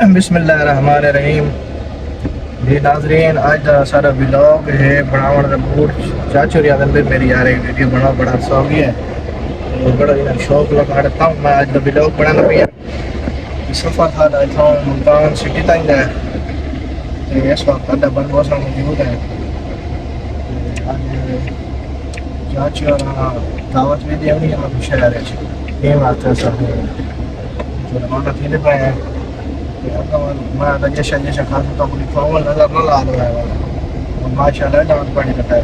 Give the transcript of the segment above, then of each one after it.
बिस्मिल्लाहिर्रहमानिर्रहीम। जी नाजरीन, आज का सारा व्लॉग है बनावन का मूड चाचू अंदर मेरी यार एक वीडियो बना बड़ा शौक है तो बड़ा इन्हें शौक लगा रखा हूँ मैं। आज का व्लॉग बनाना भी है सफ़र था इतना मुल्तान सिटी तक है तो इस वक्त अड्डा बन मौसम मौजूद है। आज चाचू और दावत भी दी है शहर ये बात है सब जो रवाना थे पाए हैं मैं जैसे जैसे खाते तो अपनी फॉर्मल नज़र न ला रहा है और माशाल्लाह डांस पड़ी रहता है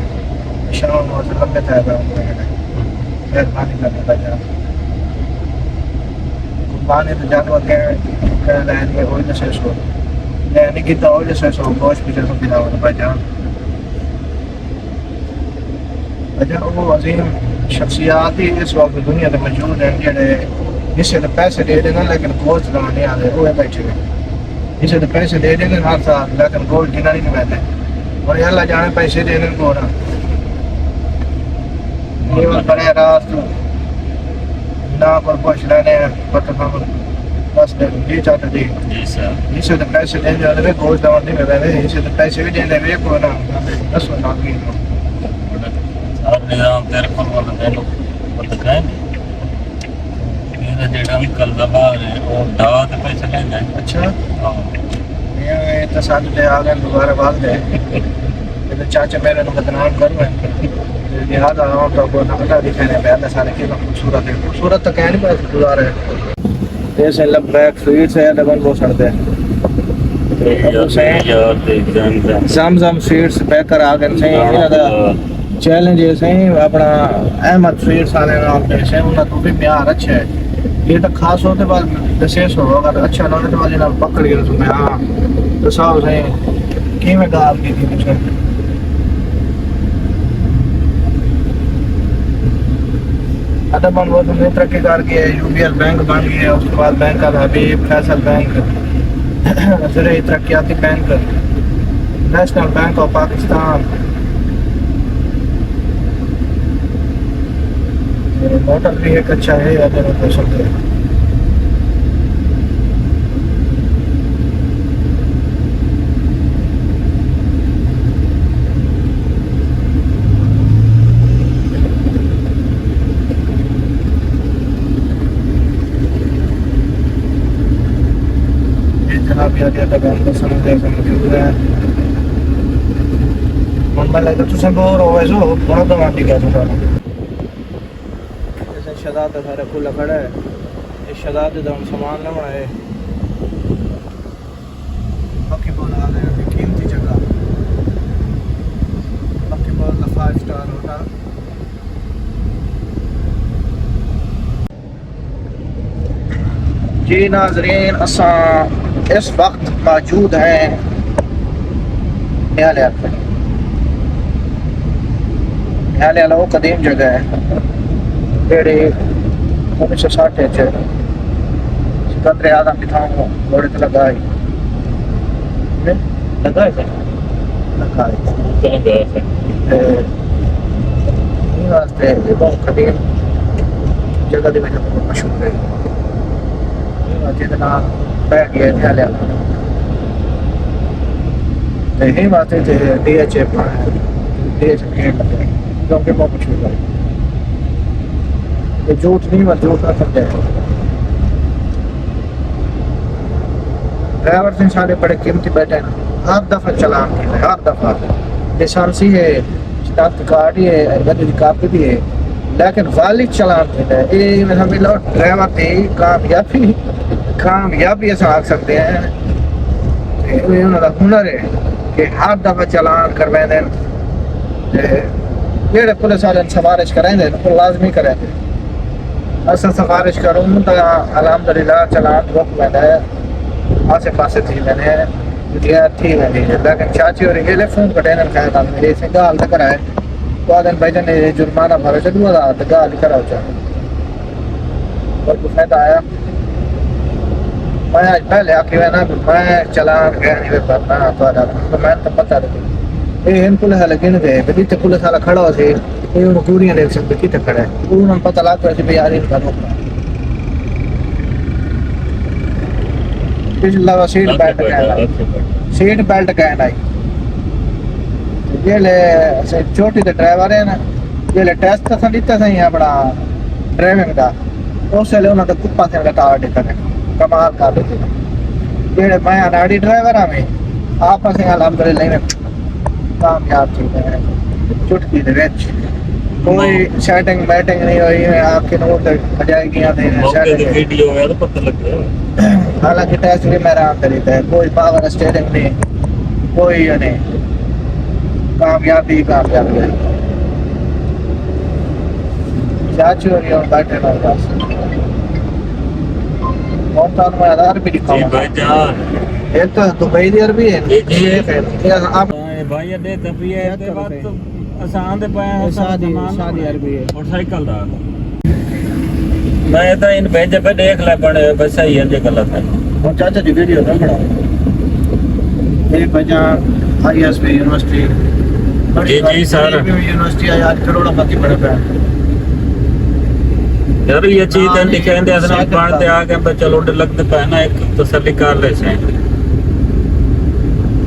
शाम से लंबे था मेहरबानी करने का जरा कुर्बानी तो जानवर के लाइन में हो जैसे सो यानी कि तो जैसे सो गोश्त पीछे से बिना होने पर जान अच्छा वो अजीम शख्सियात ही इस वक्त दुनिया में मौजूद हैं जेडे इसे तो पैसे दे देना लेकिन गोश्त का नहीं आते वो है बैठे हुए इसे तो पैसे दे देंगे हर साल लेकिन गोल्ड गिना नहीं बैठे और अल्लाह जाने पैसे देने को ना बड़े रात ना को पुछ लेने पता हम बस ये चाहते थे इसे तो पैसे दे जाते गोल्ड दवा नहीं बैठे इसे तो पैसे भी दे दे को ना 10 लाख की और निजाम तेरे पर वाला दे लो पता है जेड़ा अंकल दबा है वो दवा के पैसे लेना है। अच्छा हां ये तो साथ ले आ गए दोबारा बात है ये तो चाचा मेरे को बदनाम कर रहे हैं लिहाजा हम तो को ना दिखाने पे आधा सारे की खूबसूरत तो कह नहीं पाए गुजार है ये से लब बैक स्वीट्स है डबल वो सड़ते हैं जमजम स्वीट्स पैकर आ गए से इनका चैलेंज है से अपना अहमद स्वीट्स वाले नाम पे से उनका तो भी प्यार अच्छा है ये तो खास होते बाद विशेष हो अगर अच्छा ना होने वाले ना पकड़ गए तो मैं हाँ तो साहब से की में गाल की थी मुझे अदबन वो तुमने तरक्की कर गई है यूबीएल बैंक बन गई है उसके बाद बैंक का हबीब फैसल बैंक ज़रिए तरक्याती bank national bank of Pakistan hotel भी एक अच्छा है अगर हो सकते हैं ये जनाब याद है समझते मौजूद है मन लगे तुझे बोर हो वैसे बड़ा दवा दी गया था शदाद सारे खुला खड़ा है ये शदाद का सामान लेना है बाकी बोल आ गए कीमती जगह बाकी बोल 5 स्टार होटल जी नाजरीन असा इस वक्त मौजूद हैं न्यायालय वो कदीम जगह है जेड़ी 1960 सिकंदर आजम की थां घोड़े तो लगाई वास्ते बहुत कदीम जगह की वजह बहुत मशहूर है जितना पै गया न्यायालय यही वास्ते DH क्योंकि बहुत मशहूर है ये झूठ नहीं मत झूठ ना समझे ड्राइवर से सारे बड़े कीमती बैठे ना हर दफा चलान की है हर दफा लाइसेंसी है शनाख्ती कार्ड ही है गड्डी की कापी भी है लेकिन वाली चलान की है ये में हम लोग ड्राइवर की कामयाबी ऐसा आख सकते हैं ये उनका हुनर है कि हर दफा चलान करवा दें जेड़े पुलिस वाले सिफारिश करेंगे तो लाजमी करेंगे असा सिफारिश करूँ तो अल्हम्दुलिल्लाह चलान रोक मैंने आसे पासे थी मैंने थी मैंने लेकिन चाची और ये फोन कटेनर खाया था मेरे से गाल तक कराए तो आदन भाई ने जुर्माना भरो से 2000 गाल कराओ चाहे और कुछ फायदा आया मैं आज पहले आखिर ना मैं चलान गया नहीं भरना तो मैं तो पता नहीं ये इन पुलिस वाले गिन गए जितने पुलिस वाला खड़ा हो से ये उन्होंने पूरी देख सकते कितने खड़ा है उन्होंने पता लगा तो यार इनका रोकना पिछला सीट बेल्ट कहना सीट बेल्ट कहना जेले छोटी दे ड्राइवर है ना जेले टेस्ट था दिता सही अपना ड्राइविंग दा उस वेले उन्होंने कुप्पा से लटाव दिता है कमाल कर दी जेले मैं अनाड़ी ड्राइवर आ मैं आपस में अल्हम्दुलिल्लाह में कामयाब थी है चुटकी दे विच कोई सेटिंग बैटिंग नहीं हुई है आपके नोट बजाएगी आते सेटिंग वीडियो है तो पता लग गया हालांकि टेस्ट भी मेरा अंदर ही था कोई पावर स्टीयरिंग नहीं कोई ये नहीं कामयाबी है चाचू और ये बैठे ना बस और तो मैं आधार भी दिखाऊंगा जी भाईजान एक तो दुबई दी अरबी है एक है ये आप भाई दे तभी है ते बात तो आसान दे पाया शादी अरबी है मोटरसाइकिल दा मैं तो इन भेजे पे देख ले बने बस सही है जे गलत है और चाचा जी वीडियो ना बड़ा मेरे बजा आईएसबी यूनिवर्सिटी जी सर यूनिवर्सिटी आज करोड़पति बने पे यार ये चीज तो दिखाएंदे असना पढ़ते आ गए तो चलो डर लगते पे ना एक तसल्ली कर ले से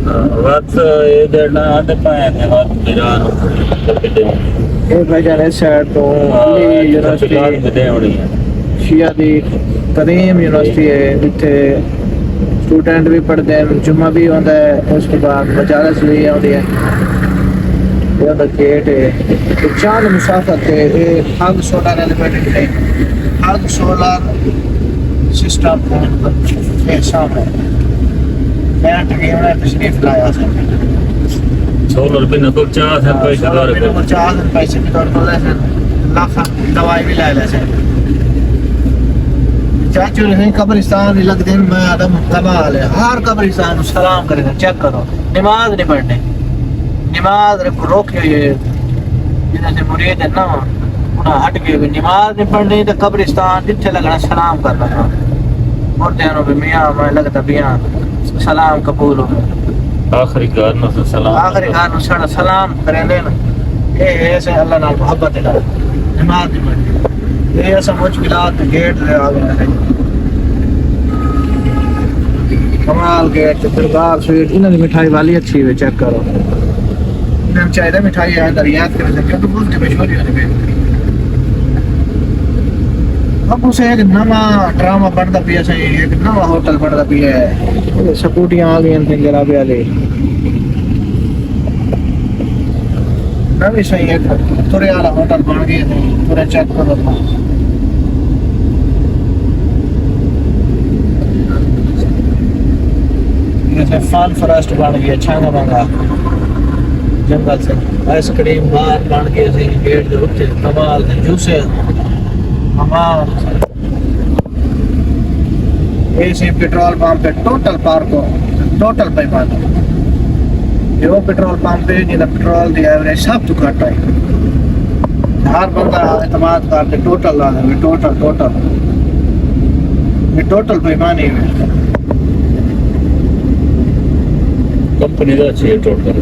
बात ये देना आते पाए थे बात ईरान ये भाईजान है साइड तो यूनिवर्सिटी दे होनी है शिया दी करीम यूनिवर्सिटी है जिथे स्टूडेंट भी पढ़ते हैं जुम्मा भी होता है उसके बाद मजारस भी होती है ये दा गेट है चांद मुसाफत है ये हर सोलर एलिमेंट है हर सोलर सिस्टम है सामने मैं टकीम ने तशरीफ लाया था सोलर भी न तो 4000 पैसे दौरे को 4000 पैसे भी दौरे को ले लाख दवाई भी ले से चाचू ने कब्रिस्तान लग दिन में आदम कमाल है हर कब्रिस्तान सलाम करेगा चेक करो नमाज नहीं पढ़ने नमाज रोके ये जिन्हें मुरीद है ना उन्हें हट गए नमाज नहीं पढ़नी तो कब्रिस्तान जिथे लगना सलाम करना और ध्यान भी मियाँ मैं लगता मियाँ सलाम कबूल हो आखिरी गाना से सलाम आखिरी गाना साड़ा सलाम करें लेना ये ऐसे अल्लाह नाल मोहब्बत है नमाज नहीं पढ़नी ये ऐसा मुश्किलात गेट ले आ गए हैं कमाल गेट दरबार स्वीट इन्होंने मिठाई वाली अच्छी है चेक करो इन्हें चाहिए मिठाई है दरियात के वजह क्योंकि बोलते मशहूरी होने पे अब उसे एक नवा ड्रामा बनता पिया सही एक नवा होटल बनता पिया है स्कूटियां आ गई हैं जनाबे वाले नवी सही एक तुरे वाला होटल बन गए थे तुरे चेक करो जैसे फन फॉरेस्ट बन गया छांगा मांगा जंगल से आइसक्रीम बार बन गए थे गेट के उत्ते कमाल के जूसे हमार ऐसे पेट्रोल पंप पे टोटल पार्क हो टोटल पैमाना जो पेट्रोल पंप पे जिला पेट्रोल दी एवरेज सब तो घट है हर बंदा एतमाद करके टोटल ला दे टोटल पैमाने में कंपनी का अच्छी टोटल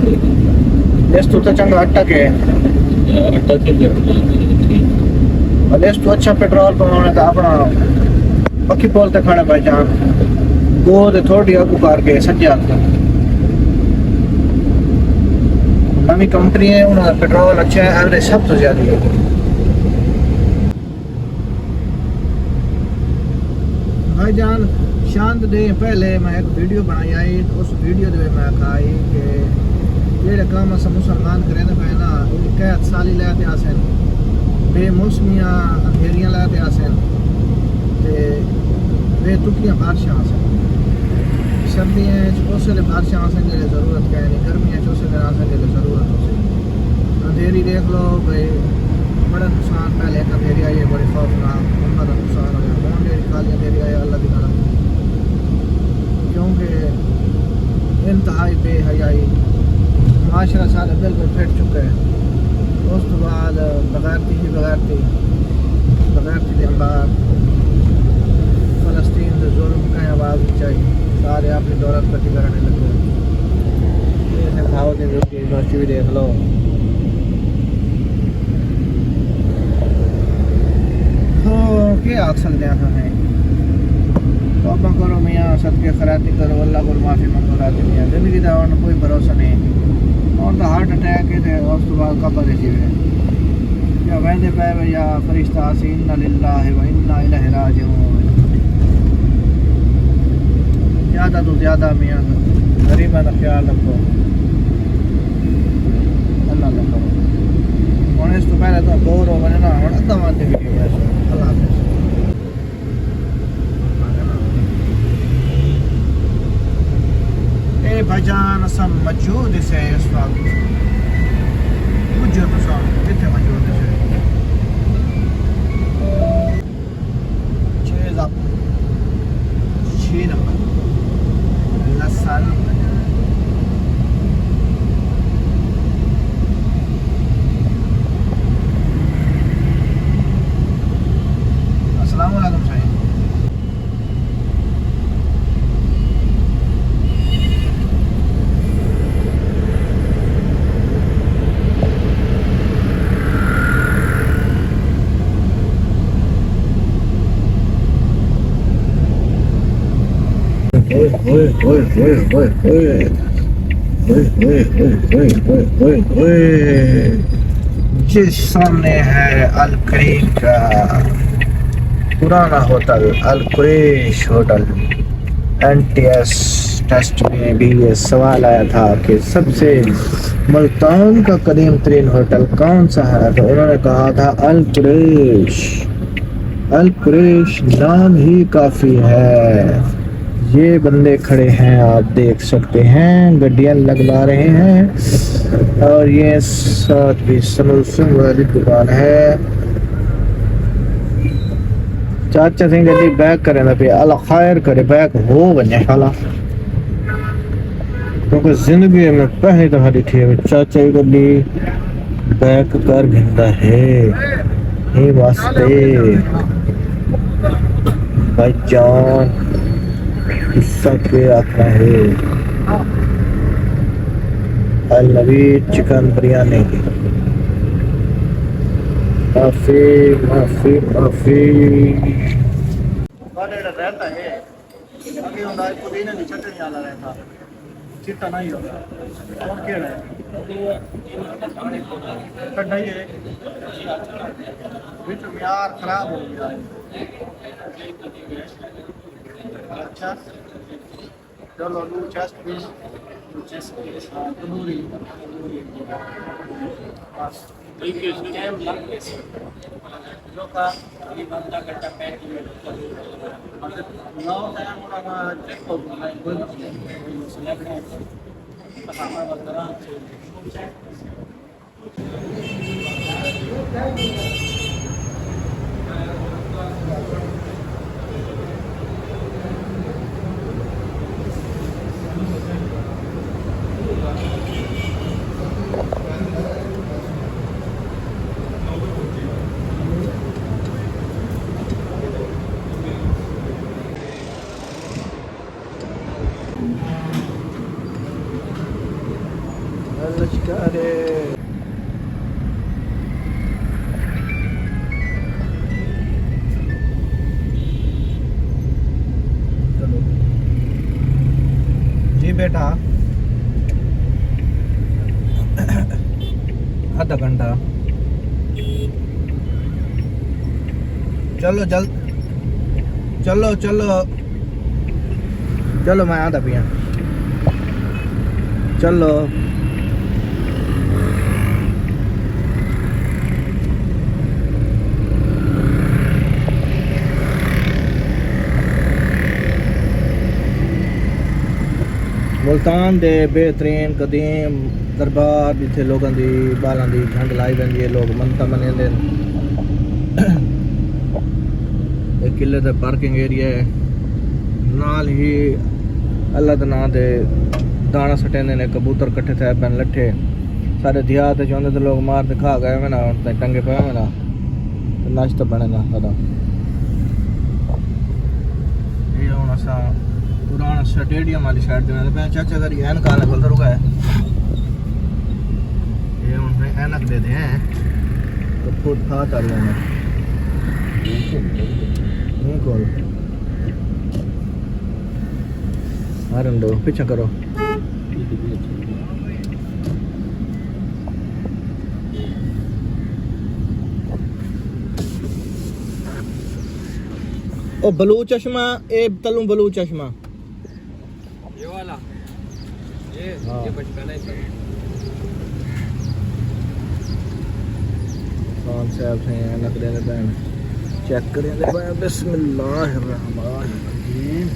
इस तो चंगा अटक है और इस तो अच्छा पेट्रोल पंप का अपना पक्की पोल तक खड़ा भाई जान दो ते थोड़ी अगू करके सज्जा नवी कंपनी है उनका पेट्रोल अच्छा है एवरेज सब तो ज्यादा है भाई जान शांत दे पहले मैं एक वीडियो बनाई आई उस वीडियो दे मैं आई कि जेड़े काम अस मुसलमान करे ने पे ना कैद साली लेते आसन बेमौसमियां अंधेरियां लेते आसन ते बेतुकियां बारिशां आसन सर्दियां उस वेले बारिशां आसन जेड़े जरूरत है नहीं गर्मियां उस वेले आसन जेड़े जरूरत हो अंधेरी देख लो भाई बड़ा नुकसान पहले एक अंधेरी आई है बड़ी खौफनाक उनका नुकसान हो गया कौन जेड़ी खाली अंधेरी आई अल्लाह की तरफ क्योंकि इंतहाई बेहयाई माशरा सारे बिल्कुल फिट चुके हैं उस तो बाद बगैरती के अंबार फलस्तीन के जुल्म का आवाज़ चाहिए सारे अपनी दौलत पति करने लगे यूनिवर्सिटी भी देख लो तो क्या आख सकते हैं तौबा करो मियाँ, सदके खैराती करो, अल्लाह को माफ़ी मंगो राती मियाँ। जिंदगी का हुण कोई भरोसा नहीं, हुण तो हार्ट अटैक है ते उस तो बाद कब्र च जीवे या वहदे पे या फरिश्ता आसी इन्ना लिल्लाहि व इन्ना इलैहि राजिऊन। ज़्यादा तो ज़्यादा मियाँ गरीबों का ख्याल रखो, अल्लाह ना करो। हुण इस तो पहले तो बोर हो वञे ना, हुण अद्धा वध वीडियो है। अल्लाह हाफ़िज़। ए भाईजान असां मौजूद से इस वक्त मुझे तो साल कितने मौजूद से 6 नंबर लसन। अस्सलाम वालेकुम साईं। जिस सामने है अल करीम का पुराना होटल, अल कुरैश होटल। NTS टेस्ट में भी ये सवाल आया था कि सबसे मुल्तान का कदीम तरीन होटल कौन सा है, तो उन्होंने कहा था अल कुरैश। अल कुरैश नाम ही काफ़ी है। ये बंदे खड़े हैं, आप देख सकते हैं, गड्डियां लगवा रहे हैं और ये साथ भी समोसों वाली दुकान है। चाचा सिंह गड्डी बैक करे ना पे अल खैर करे बैक हो वने खाला, क्योंकि जिंदगी में पहली दफा देखी है चाचा की गड्डी बैक कर गिंदा है। ये वास्ते भाईजान किस्सा के आता है अल नबी चिकन बिरयानी। माफी माफी माफी। रहता है आगे होता है पुदीने की चटनी वाला रहता, चिट्टा नहीं होगा। और क्या है कढ़ाई है बिच यार खराब हो गया। अच्छा चलो दो चेस्ट पीस तंदूरी बस ठीक है। जो का ये बंदा कट्टा पैक में नौ टाइम वाला चेक हो गया कोई सिलेक्ट है पसामा वगैरह। जी बेटा आधा घंटा चलो चलो चलो चलो मैं आधा पिया चलो। मुल्तान दे बेहतरीन कदीम दरबार जिथे लोगों की बालों की ठंड लाई पैंदी है, लोग मनता मनाते हैं। एक किले का पार्किंग एरिया है, नाल ही अल्लाह के नाम से दाना सटेंदे ने, कबूतर कट्ठे थे पैन लट्ठे सारे देहात चाहते तो लोग मार दिखा गए में ना टंगे पे में ना नाश्ता बने ना सारा। ये हुण असां पुराना स्टेडियम वाली साइड पे पे चाचा करी ऐनक आने को रुका है। ये हुण ऐनक दे दे हैं तो खुद खा कर लेना नहीं कोल हारन दो पीछा करो ओ ब्लू चश्मा ए तलू ब्लू चश्मा ये वाला हाँ। ये बचपन है सर कौन से आप हैं ऐनक देने बैन चेक करेंगे भाई बिस्मिल्लाहिर्रहमानिर्रहीम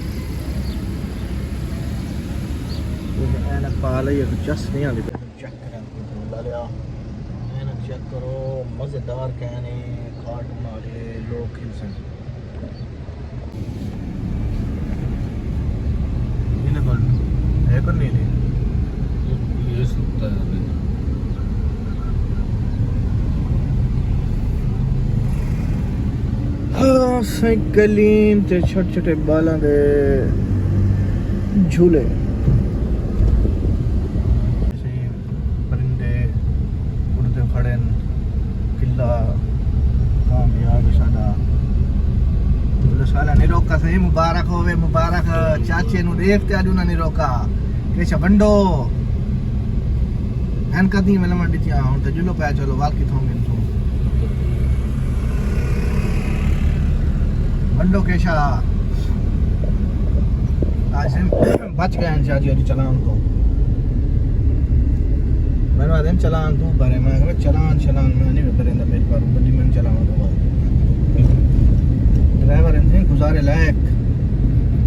ये ऐनक पा ली है तो चस नहीं आती चेक करें लिया ऐनक चेक करो मज़ेदार कहने खाट मारे लोग खिलसन है कर नहीं थी ये सुनता है हाँ साइकिलीन ते छोटे छोटे बालों दे झूले परिंदे उड़ते खड़े किला कामयाब साडा साला नहीं रोका सही मुबारक होवे मुबारक चाचे नु देखते अजू ना नहीं रोका केशा बंडो एन कदी में लमड़ दिया हुन ते जुलो पै चलो वाल की थोंगे तो बंडो केशा आज हम बच गए हैं चाची और चलान को मैंने वादन चलान तू भरे मैं चलान चलान मैं नहीं भरेंदा मेरे पर बड़ी मैं चलाऊं तो ड्राइवर हैं गुजारे लायक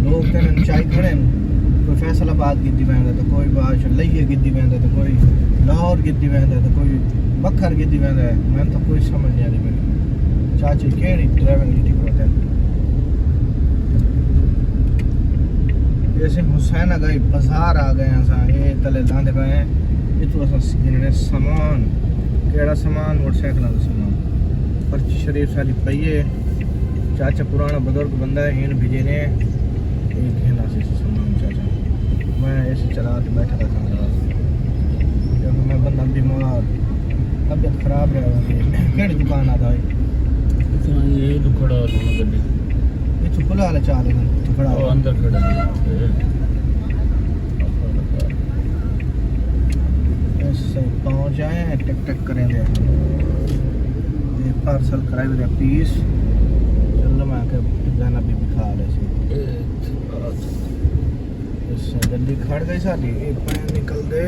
लोग तेन चाय खड़े कोई फैसलाबाद गिद्दी वेंदा तो कोई बाश लइए गिद्दी वेंदा तो कोई लाहौर गिद्दी वेंदा तो कोई बखर गिद्दी वेंदा मैं तो कोई समझ नहीं आती मेरी चाची केड़ी ड्राइविंग गिट्टी करते हैं जैसे हुसैन गई बाजार आ गए असा ये तले लांदे पे हैं इतो असा गिनने सामान केड़ा सामान मोटरसाइकिल का सामान पर्ची शरीफ साली पईए चाचा पुराना बुजुर्ग बंदा है इन भिजे ने एक घेना से सामान चाचा मैं ऐसे चला के बैठा था जब मैं बंदा बीमार तबीयत खराब है केड़ी दुकान आता है ये तो खड़ा दोनों गड्डी ये चुपला वाला चाल है तो खड़ा वो अंदर खड़ा है ऐसे पहुंच जाए टक टक करेंगे ये पार्सल कराए हुए पीस चलो मैं आके गाना भी खा रहे इससे गड्डी खड़ गई सारी एक पैर निकल दे